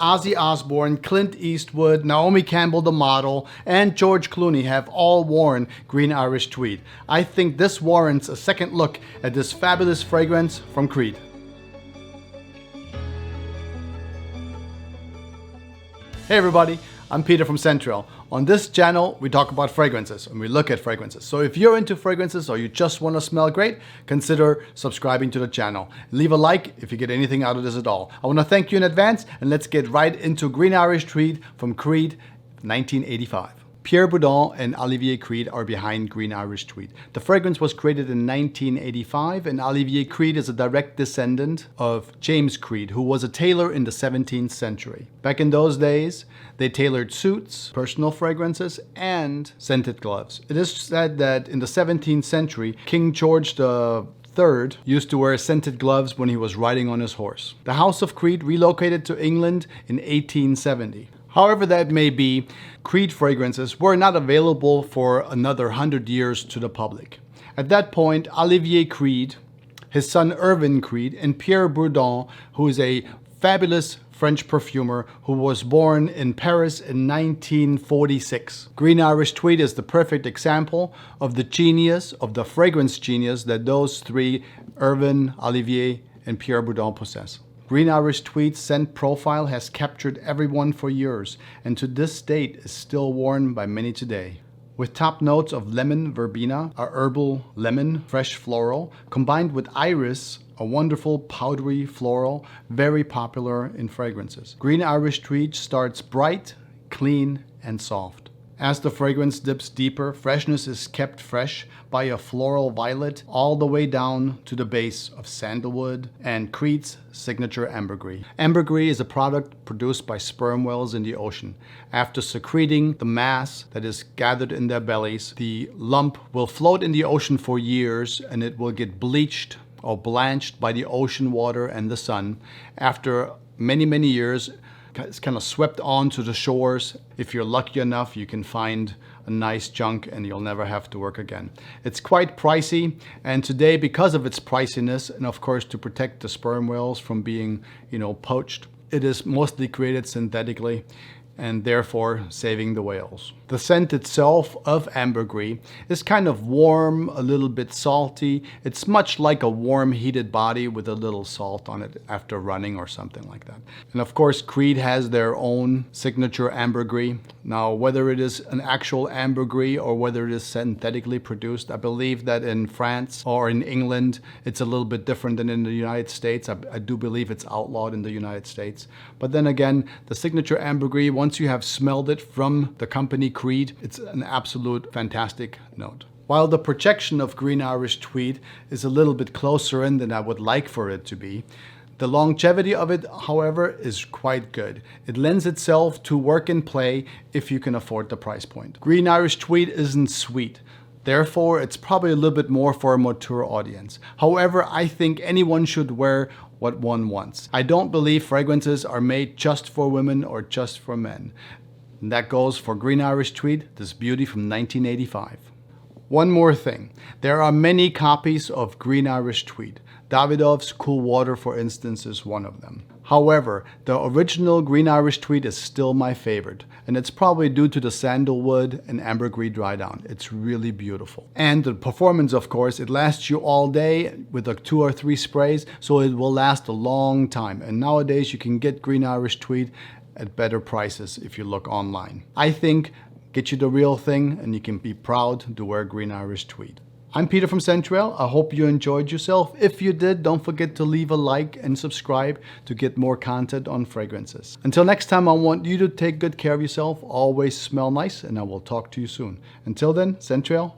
Ozzy Osbourne, Clint Eastwood, Naomi Campbell the model, and George Clooney have all worn Green Irish Tweed. I think this warrants a second look at this fabulous fragrance from Creed. Hey everybody, I'm Peter from Central. On this channel, we talk about fragrances and we look at fragrances. So if you're into fragrances or you just want to smell great, consider subscribing to the channel. Leave a like if you get anything out of this at all. I want to thank you in advance, and let's get right into Green Irish Tweed from Creed 1985. Pierre Boudin and Olivier Creed are behind Green Irish Tweed. The fragrance was created in 1985, and Olivier Creed is a direct descendant of James Creed, who was a tailor in the 17th century. Back in those days, they tailored suits, personal fragrances, and scented gloves. It is said that in the 17th century, King George III used to wear scented gloves when he was riding on his horse. The House of Creed relocated to England in 1870. However that may be, Creed fragrances were not available for another 100 years to the public. At that point, Olivier Creed, his son Irvin Creed, and Pierre Boudin, who is a fabulous French perfumer who was born in Paris in 1946. Green Irish Tweed is the perfect example of the genius, of the fragrance genius that those three, Irvin, Olivier, and Pierre Boudin, possess. Green Irish Tweed's scent profile has captured everyone for years, and to this date is still worn by many today. With top notes of lemon verbena, a herbal lemon, fresh floral, combined with iris, a wonderful powdery floral, very popular in fragrances. Green Irish Tweed starts bright, clean, and soft. As the fragrance dips deeper, freshness is kept fresh by a floral violet all the way down to the base of sandalwood and Creed's signature ambergris. Ambergris is a product produced by sperm whales in the ocean. After secreting the mass that is gathered in their bellies, the lump will float in the ocean for years, and it will get bleached or blanched by the ocean water and the sun. After many years, it's kind of swept onto the shores. If you're lucky enough, you can find a nice chunk and you'll never have to work again. It's quite pricey, and today, because of its priciness, and of course to protect the sperm whales from being, poached, it is mostly created synthetically, and therefore saving the whales. The scent itself of ambergris is kind of warm, a little bit salty. It's much like a warm heated body with a little salt on it after running or something like that. And of course, Creed has their own signature ambergris. Now, whether it is an actual ambergris or whether it is synthetically produced, I believe that in France or in England, it's a little bit different than in the United States. I do believe it's outlawed in the United States. But then again, the signature ambergris, once you have smelled it from the company Creed, it's an absolute fantastic note. While the projection of Green Irish Tweed is a little bit closer in than I would like for it to be, the longevity of it, however, is quite good. It lends itself to work and play if you can afford the price point. Green Irish Tweed isn't sweet. Therefore, it's probably a little bit more for a mature audience. However, I think anyone should wear what one wants. I don't believe fragrances are made just for women or just for men. And that goes for Green Irish Tweed, this beauty from 1985. One more thing. There are many copies of Green Irish Tweed. Davidoff's Cool Water, for instance, is one of them. However, the original Green Irish Tweed is still my favorite, and it's probably due to the sandalwood and ambergris dry down. It's really beautiful. And the performance, of course, it lasts you all day with like 2 or 3 sprays, so it will last a long time. And nowadays you can get Green Irish Tweed at better prices if you look online. I think get you the real thing and you can be proud to wear Green Irish Tweed. I'm Peter from Central. I hope you enjoyed yourself. If you did, don't forget to leave a like and subscribe to get more content on fragrances. Until next time, I want you to take good care of yourself. Always smell nice, and I will talk to you soon. Until then, Central.